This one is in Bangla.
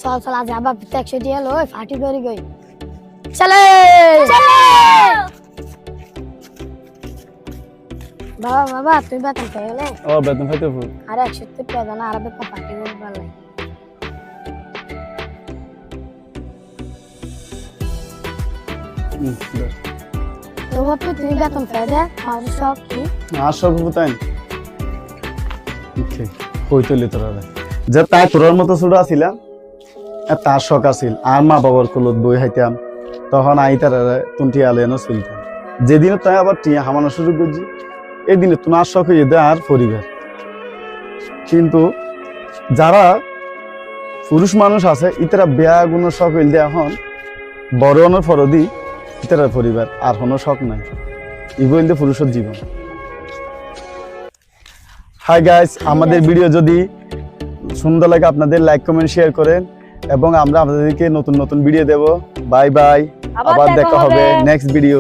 চল চল আজ আবার 100 দিয়ে লই পার্টি করে গই চলে বাবা বাবা তুই বেতন পেলে ও বেতন পাইতে ফুল আরে 170 টাকা দাও না আর পার্টি করে ভালো তো বাপু তুই বেতন পেয়ে দে আর সব কি আর সব বুতাইন ওকে কই তলি তোরা যে তাই তোরার মতো ছোট আছিলাম তার শখ আছিল আর মা বাবার কোলত বই হাইতাম তখন আইতার তুনটি আলেনো চলতাম যেদিন তাই আবার টিয়া হামানো শুরু করছি এই দিনে তোমার শখ হয়ে দেয় আর পরিবার কিন্তু যারা পুরুষ মানুষ আছে ইতারা বেয়া গুণের শখ হইল দিয়ে এখন বড় অনেক ফরদি ইতারা পরিবার আর কোনো শখ নাই ইবইল পুরুষের জীবন। হাই গাইস, আমাদের ভিডিও যদি সুন্দর লাগে আপনাদের লাইক কমেন্ট শেয়ার করেন এবং আমরা আপনাদেরকে নতুন নতুন ভিডিও দেব। বাই বাই, আবার দেখা হবে নেক্সট ভিডিও।